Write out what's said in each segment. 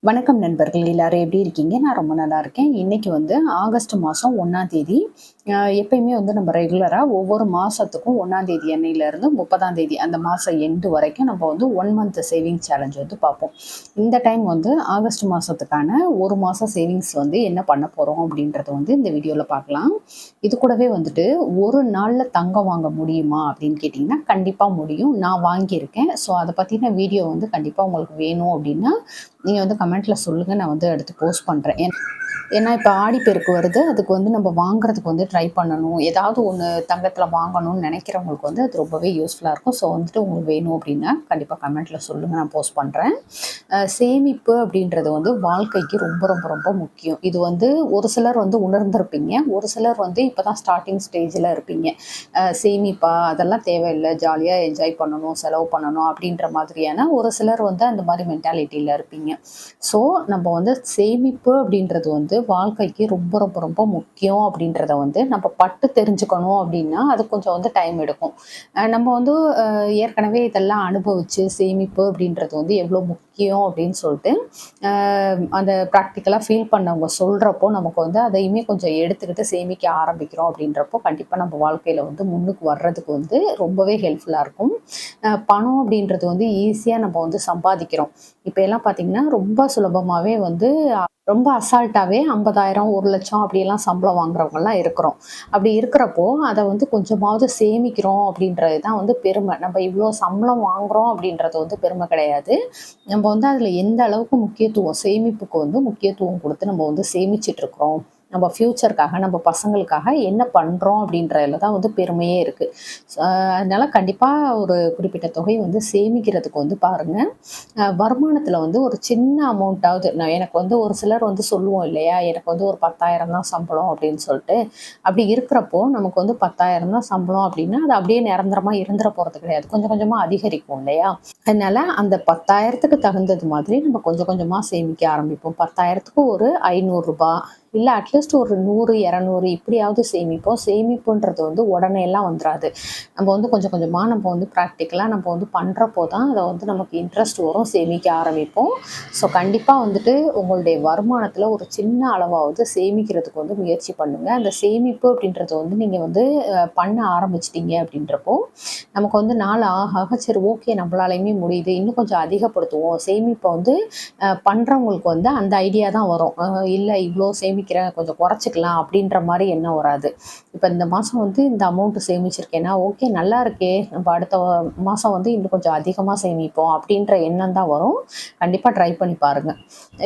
வணக்கம் நண்பர்கள், எல்லாரும் எப்படி இருக்கீங்க? நான் ரொம்ப நல்லா இருக்கேன். இன்னைக்கு வந்து ஆகஸ்ட் மாதம் 1ஆம் தேதி. எப்பயுமே வந்து நம்ம ரெகுலராக ஒவ்வொரு மாதத்துக்கும் 1ஆம் தேதி அன்னையிலேருந்து 30ஆம் தேதி அந்த மாதம் எண்டு வரைக்கும் நம்ம வந்து 1 மந்த் சேவிங் சேலஞ்ச் வந்து பார்ப்போம். இந்த டைம் வந்து ஆகஸ்ட் மாதத்துக்கான ஒரு மாதம் சேவிங்ஸ் வந்து என்ன பண்ண போகிறோம் அப்படின்றத வந்து இந்த வீடியோவில் பார்க்கலாம். இது கூடவே வந்துட்டு ஒரு நாளில் தங்கம் வாங்க முடியுமா அப்படின்னு கேட்டிங்கன்னா கண்டிப்பாக முடியும். நான் வாங்கியிருக்கேன். ஸோ அதை பற்றின வீடியோ வந்து கண்டிப்பாக உங்களுக்கு வேணும் அப்படின்னா நீங்கள் வந்து கமெண்ட்டில் சொல்லுங்கள், நான் வந்து எடுத்து போஸ்ட் பண்ணுறேன். ஏன்னா இப்போ ஆடிப்பெருக்கு வருது, அதுக்கு வந்து நம்ம வாங்குறதுக்கு வந்து ட்ரை பண்ணணும். ஏதாவது ஒன்று தங்கத்தில் வாங்கணும்னு நினைக்கிறவங்களுக்கு வந்து அது ரொம்பவே யூஸ்ஃபுல்லாக இருக்கும். ஸோ வந்துட்டு உங்களுக்கு வேணும் அப்படின்னா கண்டிப்பாக கமெண்ட்டில் சொல்லுங்கள், நான் போஸ்ட் பண்ணுறேன். சேமிப்பு அப்படின்றது வந்து வாழ்க்கைக்கு ரொம்ப ரொம்ப ரொம்ப முக்கியம். இது வந்து ஒரு சிலர் வந்து உணர்ந்திருப்பீங்க, ஒரு சிலர் வந்து இப்போ தான் ஸ்டார்டிங் ஸ்டேஜில் இருப்பீங்க. சேமிப்பா அதெல்லாம் தேவையில்லை, ஜாலியாக என்ஜாய் பண்ணணும், செலவு பண்ணணும் அப்படின்ற மாதிரியான ஒரு சிலர் வந்து அந்த மாதிரி மென்டாலிட்டியில் இருப்பீங்க. ஸோ நம்ம வந்து சேமிப்பு அப்படின்றது வந்து வாழ்க்கைக்கு ரொம்ப ரொம்ப ரொம்ப முக்கியம் அப்படின்றத வந்து நம்ம பட்டு தெரிஞ்சுக்கணும் அப்படின்னா அது கொஞ்சம் வந்து டைம் எடுக்கும். நம்ம வந்து ஏற்கனவே இதெல்லாம் அனுபவித்து சேமிப்பு அப்படின்றது வந்து எவ்வளோ முக்கியம் அப்படின்னு சொல்லிட்டு அந்த ப்ராக்டிக்கலாக ஃபீல் பண்ணவங்க சொல்கிறப்போ நமக்கு வந்து அதையுமே கொஞ்சம் எடுத்துக்கிட்டு சேமிக்க ஆரம்பிக்கிறோம். அப்படின்றப்போ கண்டிப்பாக நம்ம வாழ்க்கையில் வந்து முன்னுக்கு வர்றதுக்கு வந்து ரொம்பவே ஹெல்ப்ஃபுல்லாக இருக்கும். பணம் அப்படின்றது வந்து ஈஸியாக நம்ம வந்து சம்பாதிக்கிறோம். இப்போ எல்லாம் பார்த்தீங்கன்னா ரொம்ப சுலபமாகவே வந்து ரொம்ப அசால்ட்டாகவே 50,000 1,00,000 அப்படியெல்லாம் சம்பளம் வாங்குறவங்கலாம் இருக்கிறோம். அப்படி இருக்கிறப்போ அதை வந்து கொஞ்சமாவது சேமிக்கிறோம் அப்படின்றது தான் வந்து பெருமை. நம்ம இவ்வளோ சம்பளம் வாங்குகிறோம் அப்படின்றது வந்து பெருமை கிடையாது. நம்ம வந்து அதில் எந்த அளவுக்கு முக்கியத்துவம் சேமிப்புக்கு வந்து முக்கியத்துவம் கொடுத்து நம்ம வந்து சேமிச்சிட்ருக்குறோம், நம்ம ஃப்யூச்சருக்காக நம்ம பசங்களுக்காக என்ன பண்ணுறோம் அப்படின்றதுல தான் வந்து பெருமையே இருக்குது. அதனால் கண்டிப்பாக ஒரு குறிப்பிட்ட தொகை வந்து சேமிக்கிறதுக்கு வந்து பாருங்கள். வருமானத்தில் வந்து ஒரு சின்ன அமௌண்ட்டாவது எனக்கு வந்து ஒரு சிலர் வந்து சொல்லுவோம் இல்லையா, எனக்கு வந்து ஒரு 10,000 தான் சம்பளம் அப்படின்னு சொல்லிட்டு. அப்படி இருக்கிறப்போ நமக்கு வந்து 10,000 தான் சம்பளம் அப்படின்னா அது அப்படியே நிரந்தரமாக இருந்துட போகிறது கிடையாது, கொஞ்சம் கொஞ்சமாக அதிகரிக்கும் இல்லையா. அதனால் அந்த 10,000க்கு தகுந்தது மாதிரி நம்ம கொஞ்சம் கொஞ்சமாக சேமிக்க ஆரம்பிப்போம். 10,000க்கு ஒரு 500 இல்லை அட்லீஸ்ட் ஒரு 100 200 இப்படியாவது சேமிப்போம். சேமிப்புன்றது வந்து உடனே எல்லாம் வந்துடாது. நம்ம வந்து கொஞ்சம் கொஞ்சமாக நம்ம வந்து ப்ராக்டிக்கலாக நம்ம வந்து பண்ணுறப்போ தான் அதை வந்து நமக்கு இன்ட்ரெஸ்ட் வரும், சேமிக்க ஆரம்பிப்போம். ஸோ கண்டிப்பாக வந்துட்டு உங்களுடைய வருமானத்தில் ஒரு சின்ன அளவாவது சேமிக்கிறதுக்கு வந்து முயற்சி பண்ணுங்கள். அந்த சேமிப்பு அப்படின்றது வந்து நீங்கள் வந்து பண்ண ஆரம்பிச்சிட்டிங்க அப்படின்றப்போ நமக்கு வந்து நாள் ஆக ஆக சரி ஓகே நம்மளாலையுமே முடியுது, இன்னும் கொஞ்சம் அதிகப்படுத்துவோம். சேமிப்பை வந்து பண்ணுறவங்களுக்கு வந்து அந்த ஐடியா தான் வரும். இல்லை இவ்வளோ சேமிக்கிறேன், கொஞ்சம் குறைச்சிக்கலாம் அப்படின்ற மாதிரி எண்ணம் வராது. இப்போ இந்த மாதம் வந்து இந்த அமௌண்ட்டு சேமிச்சிருக்கேன்னா ஓகே நல்லா இருக்கே, நம்ம அடுத்த மாதம் வந்து இன்னும் கொஞ்சம் அதிகமாக சேமிப்போம் அப்படின்ற எண்ணம் தான் வரும். கண்டிப்பாக ட்ரை பண்ணி பாருங்கள்.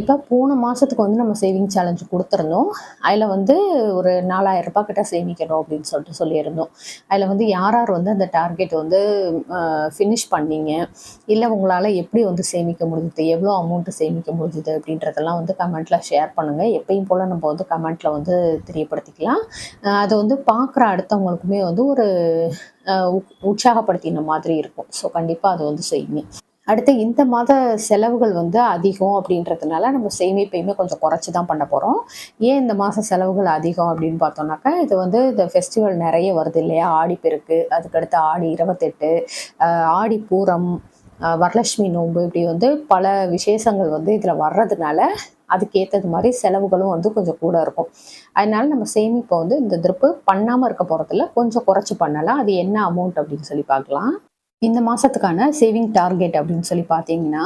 இப்போ போன மாதத்துக்கு வந்து நம்ம சேவிங் சேலஞ்சு கொடுத்துருந்தோம். அதில் வந்து ஒரு 4,000 கிட்ட சேமிக்கணும் அப்படின்னு சொல்லிட்டு சொல்லியிருந்தோம். அதில் வந்து யார் யார் வந்து அந்த டார்கெட் வந்து ஃபினிஷ் பண்ணீங்க, இல்லை உங்களால் எப்படி வந்து சேமிக்க முடிஞ்சுது, எவ்வளோ அமௌண்ட்டு சேமிக்க முடிஞ்சுது அப்படின்றதெல்லாம் வந்து கமெண்ட்டில் ஷேர் பண்ணுங்கள். எப்பயும் போல் நம்ம வந்து கமெண்ட்டில் வந்து தெரியப்படுத்திக்கலாம். அதை வந்து பார்க்குற அடுத்தவங்களுக்குமே வந்து ஒரு உற்சாகப்படுத்தின மாதிரி இருக்கும். ஸோ கண்டிப்பாக அதை வந்து செய்யுங்க. அடுத்து இந்த மாத செலவுகள் வந்து அதிகம் அப்படின்றதுனால நம்ம சேமிப்பையுமே கொஞ்சம் குறைச்சி தான் பண்ண போகிறோம். ஏன் இந்த மாத செலவுகள் அதிகம் அப்படின்னு பார்த்தோம்னாக்கா, இது வந்து இந்த ஃபெஸ்டிவல் நிறைய வருது இல்லையா, ஆடிப்பெருக்கு, அதுக்கடுத்து ஆடி 28, ஆடிப்பூரம், வரலட்சுமி நோன்பு, இப்படி வந்து பல விசேஷங்கள் வந்து இதில் வர்றதுனால அதுக்கேற்றது மாதிரி செலவுகளும் வந்து கொஞ்சம் கூட இருக்கும். அதனால நம்ம சேமிப்பை வந்து இந்த திருப்பு பண்ணாமல் இருக்க போகிறதில்ல, கொஞ்சம் குறைச்சி பண்ணலாம். அது என்ன அமௌண்ட் அப்படின்னு சொல்லி பார்க்கலாம். இந்த மாதத்துக்கான சேவிங் டார்கெட் அப்படின்னு சொல்லி பார்த்தீங்கன்னா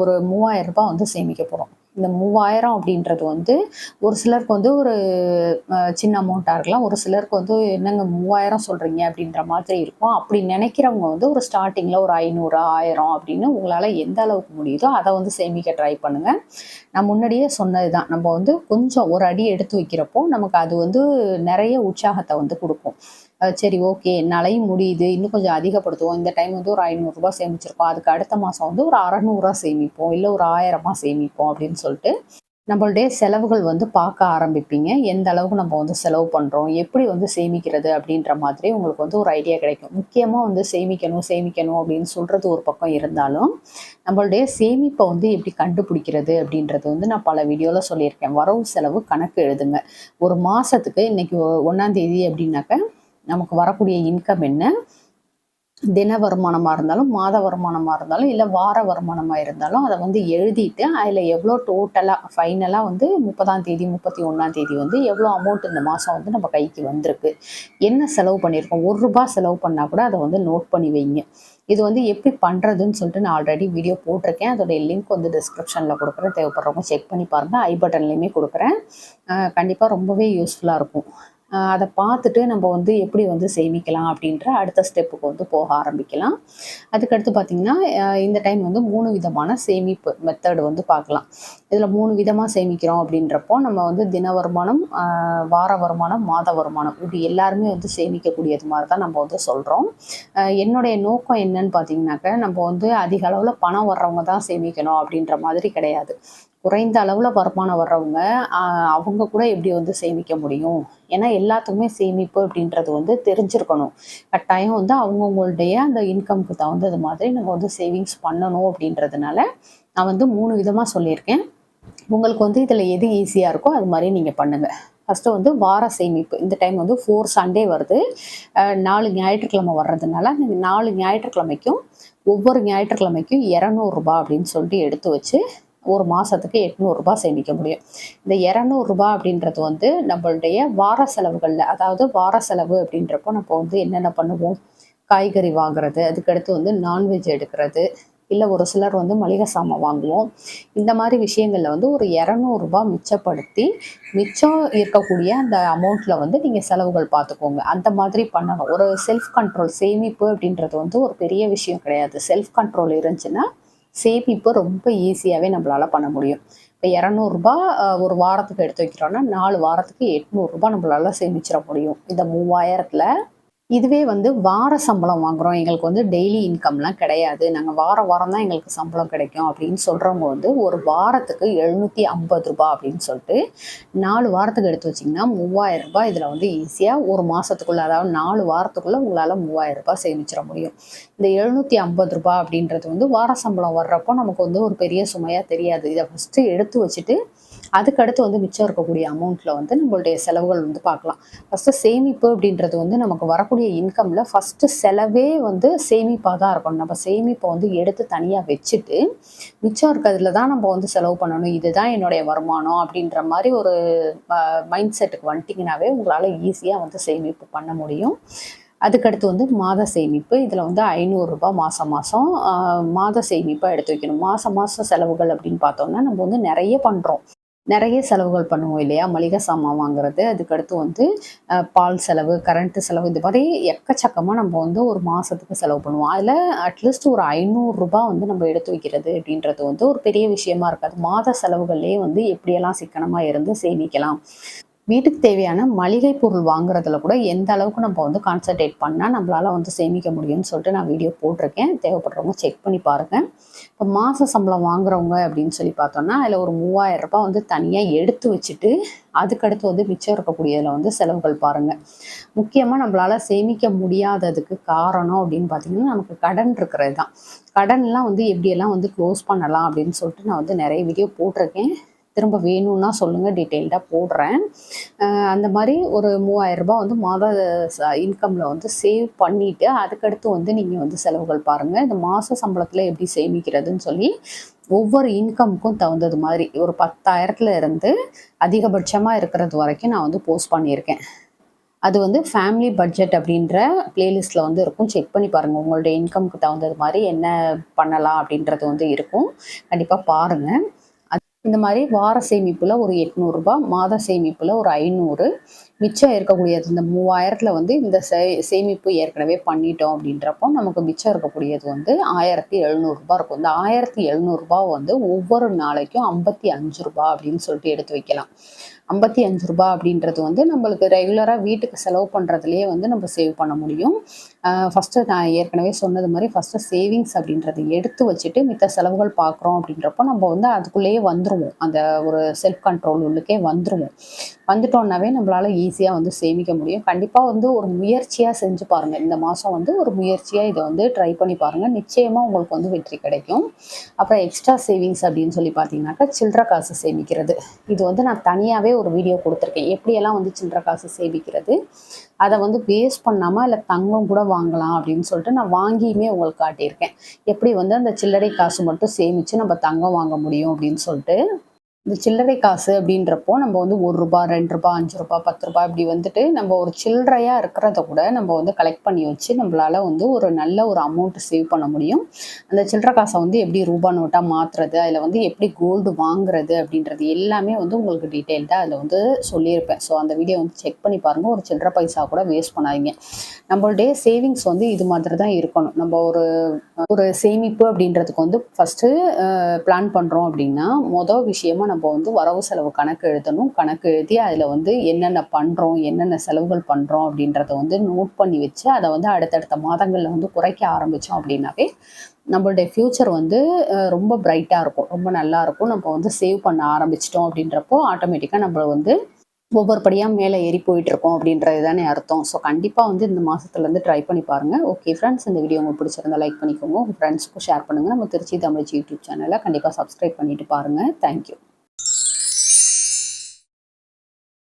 ஒரு 3,000 வந்து சேமிக்க போகிறோம். இந்த 3,000 அப்படின்றது வந்து ஒரு சிலருக்கு வந்து ஒரு சின்ன அமௌண்ட்டாக இருக்கலாம், ஒரு சிலருக்கு வந்து என்னங்க 3,000 சொல்கிறீங்க அப்படின்ற மாதிரி இருக்கும். அப்படி நினைக்கிறவங்க வந்து ஒரு ஸ்டார்டிங்கில் ஒரு 500 1000 அப்படின்னு உங்களால் எந்த அளவுக்கு முடியுதோ அதை வந்து சேமிக்க ட்ரை பண்ணுங்கள். நான் முன்னாடியே சொன்னது தான், நம்ம வந்து கொஞ்சம் ஒரு அடி எடுத்து வைக்கிறப்போ நமக்கு அது வந்து நிறைய உற்சாகத்தை வந்து கொடுக்கும். சரி ஓகே என்னாலையும் முடியுது, இன்னும் கொஞ்சம் அதிகப்படுத்துவோம். இந்த டைம் வந்து ஒரு 500 சேமிச்சிருக்கோம், அதுக்கு அடுத்த மாதம் வந்து ஒரு 600 சேமிப்போம், இல்லை ஒரு 1000 சேமிப்போம் அப்படின்னு சொல்லிட்டு நம்மளுடைய செலவுகள் வந்து பார்க்க ஆரம்பிப்பீங்க. எந்த அளவுக்கு நம்ம வந்து செலவு பண்ணுறோம், எப்படி வந்து சேமிக்கிறது அப்படின்ற மாதிரி உங்களுக்கு வந்து ஒரு ஐடியா கிடைக்கும். முக்கியமாக வந்து சேமிக்கணும் சேமிக்கணும் அப்படின்னு சொல்கிறது ஒரு பக்கம் இருந்தாலும், நம்மளுடைய சேமிப்பை வந்து எப்படி கண்டுபிடிக்கிறது அப்படின்றது வந்து நான் பல வீடியோவில் சொல்லியிருக்கேன். வரவு செலவு கணக்கு எழுதுங்க. ஒரு மாதத்துக்கு இன்றைக்கி 1ஆம் தேதி அப்படின்னாக்க நமக்கு வரக்கூடிய இன்கம் என்ன, தின வருமானமாக இருந்தாலும், மாத வருமானமாக இருந்தாலும், இல்லை வார வருமானமாக இருந்தாலும் அதை வந்து எழுதிட்டு அதில் எவ்வளோ டோட்டலாக ஃபைனலாக வந்து 30ஆம் தேதி 31ஆம் தேதி வந்து எவ்வளோ அமௌண்ட் இந்த மாதம் வந்து நம்ம கைக்கு வந்திருக்கு, என்ன செலவு பண்ணியிருக்கோம், ₹1 செலவு பண்ணால் கூட அதை வந்து நோட் பண்ணி வைங்க. இது வந்து எப்படி பண்ணுறதுன்னு சொல்லிட்டு நான் ஆல்ரெடி வீடியோ போட்டிருக்கேன். அதோடைய லிங்க் வந்து டிஸ்கிரிப்ஷனில் கொடுக்குறேன். தேவைப்படுறவங்க செக் பண்ணி பாருங்கள். ஐ பட்டன்லேயுமே கொடுக்குறேன். கண்டிப்பாக ரொம்பவே யூஸ்ஃபுல்லாக இருக்கும். அதை பார்த்துட்டு நம்ம வந்து எப்படி வந்து சேமிக்கலாம் அப்படின்ற அடுத்த ஸ்டெப்புக்கு வந்து போக ஆரம்பிக்கலாம். அதுக்கடுத்து பார்த்திங்கன்னா, இந்த டைம் வந்து 3 விதமான சேமிப்பு மெத்தட் வந்து பார்க்கலாம். இதில் 3 விதமாக சேமிக்கிறோம் அப்படின்றப்போ நம்ம வந்து தின வருமானம், வார வருமானம், மாத வருமானம் இப்படி எல்லாருமே வந்து சேமிக்கக்கூடியது மாதிரி தான் நம்ம வந்து சொல்கிறோம். என்னுடைய நோக்கம் என்னன்னு பார்த்தீங்கன்னாக்க, நம்ம வந்து அதிக அளவில் பணம் வர்றவங்க தான் சேமிக்கணும் அப்படின்ற மாதிரி கிடையாது. குறைந்த அளவில் வருமானம் வர்றவங்க அவங்க கூட எப்படி வந்து சேமிக்க முடியும்? ஏன்னா எல்லாத்துக்குமே சேமிப்பு அப்படின்றது வந்து தெரிஞ்சிருக்கணும். கட்டாயம் வந்து அவங்கவுங்களுடைய அந்த இன்கம்க்கு தகுந்தது மாதிரி நம்ம வந்து சேவிங்ஸ் பண்ணணும் அப்படின்றதுனால நான் வந்து 3 விதமாக சொல்லியிருக்கேன். உங்களுக்கு வந்து இதில் எது ஈஸியாக இருக்கோ அது மாதிரி நீங்கள் பண்ணுங்கள். ஃபஸ்ட்டு வந்து வார சேமிப்பு. இந்த டைம் வந்து 4 சண்டே வருது. 4 ஞாயிற்றுக்கிழமை வர்றதுனால அந்த 4 ஞாயிற்றுக்கிழமைக்கும் ஒவ்வொரு ஞாயிற்றுக்கிழமைக்கும் ₹200 அப்படின்னு சொல்லிட்டு எடுத்து வச்சு ஒரு மாதத்துக்கு ₹800 சேமிக்க முடியும். இந்த ₹200 அப்படின்றது வந்து நம்மளுடைய வார செலவுகளில், அதாவது வார செலவு அப்படின்றப்போ நம்ம வந்து என்னென்ன பண்ணுவோம், காய்கறி வாங்குறது, அதுக்கடுத்து வந்து நான்வெஜ் எடுக்கிறது, இல்லை ஒரு சிலர் வந்து மளிகை சாமான் வாங்குவோம். இந்த மாதிரி விஷயங்களில் வந்து ஒரு ₹200 மிச்சப்படுத்தி மிச்சம் இருக்கக்கூடிய அந்த அமௌண்ட்டில் வந்து நீங்கள் செலவுகள் பார்த்துக்கோங்க. அந்த மாதிரி பண்ணணும். ஒரு செல்ஃப் கண்ட்ரோல், சேமிப்பு அப்படின்றது வந்து ஒரு பெரிய விஷயம் கிடையாது. செல்ஃப் கண்ட்ரோல் இருந்துச்சுன்னா சேமிப்பு ரொம்ப ஈஸியாகவே நம்மளால் பண்ண முடியும். இப்போ ₹200 ஒரு வாரத்துக்கு எடுத்து வைக்கிறோன்னா 4 வாரத்துக்கு ₹800 நம்மளால் சேமிச்சிட முடியும் இந்த 3000ல். இதுவே வந்து வார சம்பளம் வாங்குகிறோம், எங்களுக்கு வந்து டெய்லி இன்கம்லாம் கிடையாது, நாங்கள் வாரம் தான் எங்களுக்கு சம்பளம் கிடைக்கும் அப்படின்னு சொல்கிறவங்க வந்து ஒரு வாரத்துக்கு ₹750 அப்படின்னு சொல்லிட்டு 4 வாரத்துக்கு எடுத்து வச்சிங்கன்னா ₹3000 இதில் வந்து ஈஸியாக ஒரு மாதத்துக்குள்ளே, அதாவது 4 வாரத்துக்குள்ளே உங்களால் ₹3000 சேமிச்சிட முடியும். இந்த ₹750 அப்படின்றது வந்து வார சம்பளம் வர்றப்போ நமக்கு வந்து ஒரு பெரிய சுமையாக தெரியாது. இதை ஃபஸ்ட்டு எடுத்து வச்சுட்டு அதுக்கடுத்து வந்து மிச்சம் இருக்கக்கூடிய அமௌண்ட்டில் வந்து நம்மளுடைய செலவுகள் வந்து பார்க்கலாம். ஃபஸ்ட்டு சேமிப்பு அப்படின்றது வந்து நமக்கு வரக்கூடிய இன்கமில் ஃபஸ்ட்டு செலவே வந்து சேமிப்பாக தான் இருக்கணும். நம்ம சேமிப்பை வந்து எடுத்து தனியாக வச்சுட்டு மிச்சம் இருக்கிறதுல தான் நம்ம வந்து செலவு பண்ணணும், இதுதான் என்னுடைய வருமானம் அப்படின்ற மாதிரி ஒரு மைண்ட் செட்டுக்கு வந்துட்டிங்கனாவே உங்களால் ஈஸியாக வந்து சேமிப்பு பண்ண முடியும். அதுக்கடுத்து வந்து மாத சேமிப்பு. இதில் வந்து ₹500 மாதம் மாத சேமிப்பாக எடுத்து வைக்கணும். மாதம் செலவுகள் அப்படின்னு பார்த்தோம்னா நம்ம வந்து நிறைய செலவுகள் பண்ணுவோம் இல்லையா? மளிகை சாமான் வாங்குறது, அதுக்கடுத்து வந்து பால் செலவு, கரண்ட்டு செலவு, இந்த மாதிரி எக்கச்சக்கமாக நம்ம வந்து ஒரு மாதத்துக்கு செலவு பண்ணுவோம். அதில் அட்லீஸ்ட் ஒரு ₹500 வந்து நம்ம எடுத்து வைக்கிறது அப்படின்றது வந்து ஒரு பெரிய விஷயமா இருக்காது. மாத செலவுகள்லேயே வந்து எப்படியெல்லாம் சிக்கனமாக இருந்து சேமிக்கலாம். வீட்டுக்கு தேவையான மளிகை பொருள் வாங்குறதுல கூட எந்த அளவுக்கு நம்ம வந்து கான்சன்ட்ரேட் பண்ணால் நம்மளால் வந்து சேமிக்க முடியும்னு சொல்லிட்டு நான் வீடியோ போட்டிருக்கேன். தேவைப்படுறவங்க செக் பண்ணி பாருங்கள். இப்போ மாத சம்பளம் வாங்குறவங்க அப்படின்னு சொல்லி பார்த்தோம்னா அதில் ஒரு ₹3000 வந்து தனியாக எடுத்து வச்சுட்டு அதுக்கடுத்து வந்து மிச்சம் இருக்கக்கூடியதில் வந்து செலவுகள் பாருங்கள். முக்கியமாக நம்மளால் சேமிக்க முடியாததுக்கு காரணம் அப்படின்னு பார்த்தீங்கன்னா நமக்கு கடன் இருக்கிறது தான். கடன்லாம் வந்து எப்படியெல்லாம் வந்து க்ளோஸ் பண்ணலாம் அப்படின்னு சொல்லிட்டு நான் வந்து நிறைய வீடியோ போட்டிருக்கேன். திரும்ப வேணும்னா சொல்லுங்கள், டீட்டெயில்டாக போடுறேன். அந்த மாதிரி ஒரு ₹3000 வந்து மாத இன்கமில் வந்து சேவ் பண்ணிவிட்டு அதுக்கடுத்து வந்து நீங்கள் வந்து செலவுகள் பாருங்கள். இந்த மாத சம்பளத்தில் எப்படி சேமிக்கிறதுன்னு சொல்லி ஒவ்வொரு இன்கமுக்கும் தகுந்தது மாதிரி ஒரு 10,000ல் இருந்து அதிகபட்சமாக இருக்கிறது வரைக்கும் நான் வந்து போஸ்ட் பண்ணியிருக்கேன். அது வந்து ஃபேமிலி பட்ஜெட் அப்படின்ற பிளேலிஸ்ட்டில் வந்து இருக்கும். செக் பண்ணி பாருங்கள். உங்களுடைய இன்கமுக்கு தகுந்தது மாதிரி என்ன பண்ணலாம் அப்படின்றது வந்து இருக்கும். கண்டிப்பாக பாருங்கள். இந்த மாதிரி வார சேமிப்பில் ஒரு ₹800, மாத சேமிப்பில் ஒரு ₹500, மிச்சம் இருக்கக்கூடியது இந்த 3000ல் வந்து இந்த சேமிப்பு ஏற்கனவே பண்ணிட்டோம் அப்படின்றப்போ நமக்கு மிச்சம் இருக்கக்கூடியது வந்து ₹1700 இருக்கும். இந்த ₹1700 வந்து ஒவ்வொரு நாளைக்கும் ₹55 அப்படின்னு சொல்லிட்டு எடுத்து வைக்கலாம். ₹55 அப்படின்றது வந்து நம்மளுக்கு ரெகுலராக வீட்டுக்கு செலவு பண்ணுறதுலேயே வந்து நம்ம சேவ் பண்ண முடியும். ஃபஸ்ட்டு நான் ஏற்கனவே சொன்னது மாதிரி ஃபஸ்ட்டு சேவிங்ஸ் அப்படின்றத எடுத்து வச்சுட்டு மித்த செலவுகள் பார்க்குறோம் அப்படின்றப்போ நம்ம வந்து அதுக்குள்ளேயே வந்துடுவோம். அந்த ஒரு செல்ஃப் கண்ட்ரோல் உள்ளுக்கே வந்துட்டோம்னாவே நம்மளால் ஈஸியாக வந்து சேமிக்க முடியும். கண்டிப்பாக வந்து ஒரு முயற்சியாக செஞ்சு பாருங்கள். இந்த மாதம் வந்து ஒரு முயற்சியாக இதை வந்து ட்ரை பண்ணி பாருங்கள். நிச்சயமாக உங்களுக்கு வந்து வெற்றி கிடைக்கும். அப்புறம் எக்ஸ்ட்ரா சேவிங்ஸ் அப்படின்னு சொல்லி பார்த்தீங்கன்னாக்கா சில்லற காசு சேமிக்கிறது. இது வந்து நான் தனியாகவே ஒரு வீடியோ கொடுத்துருக்கேன். எப்படியெல்லாம் வந்து சில்லறை காசு சேமிக்கிறது, அதை வந்து வேஸ்ட் பண்ணாமல் இல்லை தங்கம் கூட வாங்கலாம் அப்படின்னு சொல்லிட்டு நான் வாங்கியுமே உங்களுக்கு காட்டியிருக்கேன். எப்படி வந்து அந்த சில்லறை காசு மட்டும் சேமித்து நம்ம தங்கம் வாங்க முடியும் அப்படின்னு சொல்லிட்டு. இந்த சில்லறை காசு அப்படின்றப்போ நம்ம வந்து ரூ. 1, ரூ. 2, ரூ. 5, ரூ. 10 இப்படி வந்துட்டு நம்ம ஒரு சில்லறையாக இருக்கிறத கூட நம்ம வந்து கலெக்ட் பண்ணி வச்சு நம்மளால வந்து ஒரு நல்ல ஒரு அமௌண்ட் சேவ் பண்ண முடியும். அந்த சில்லறை காசை வந்து எப்படி ரூபா நோட்டாக மாற்றுறது, அதில் வந்து எப்படி கோல்டு வாங்குறது அப்படின்றது எல்லாமே வந்து உங்களுக்கு டீட்டெயில்டாக அதில் வந்து சொல்லியிருப்பேன். ஸோ அந்த வீடியோ வந்து செக் பண்ணி பாருங்கள். ஒரு சில்லறை பைசா கூட வேஸ்ட் பண்ணாதீங்க. நம்மளுடைய சேவிங்ஸ் வந்து இது மாதிரி தான் இருக்கணும். நம்ம ஒரு ஒரு சேமிப்பு அப்படின்றதுக்கு வந்து ஃபஸ்ட்டு பிளான் பண்ணுறோம் அப்படின்னா விஷயமா நம்ம வந்து வரவு செலவு கணக்கு எழுதணும். கணக்கு எழுதி அதில் வந்து என்னென்ன பண்ணுறோம், என்னென்ன செலவுகள் பண்ணுறோம் அப்படின்றத வந்து நோட் பண்ணி வச்சு அதை வந்து அடுத்தடுத்த மாதங்களில் வந்து குறைக்க ஆரம்பித்தோம் அப்படின்னாவே நம்மளுடைய ஃப்யூச்சர் வந்து ரொம்ப பிரைட்டாக இருக்கும், ரொம்ப நல்லா இருக்கும். நம்ம வந்து சேவ் பண்ண ஆரம்பிச்சிட்டோம் அப்படின்றப்போ ஆட்டோமேட்டிக்காக நம்ம வந்து ஒவ்வொரு படியாக மேலே ஏறி போயிட்டுருக்கோம் அப்படின்றது தானே அர்த்தம். ஸோ கண்டிப்பாக வந்து இந்த மாதத்துலேருந்து ட்ரை பண்ணி பாருங்கள். ஓகே ஃப்ரெண்ட்ஸ், இந்த வீடியோ உங்களுக்கு பிடிச்சிருந்தா லைக் பண்ணிக்கோங்க. உங்கள் ஃப்ரெண்ட்ஸ்க்கும் ஷேர் பண்ணுங்கள். நம்ம திருச்சி தமிழ் யூடியூப் சேனலை கண்டிப்பாக சப்ஸ்கிரைப் பண்ணிட்டு பாருங்கள். தேங்க்யூ.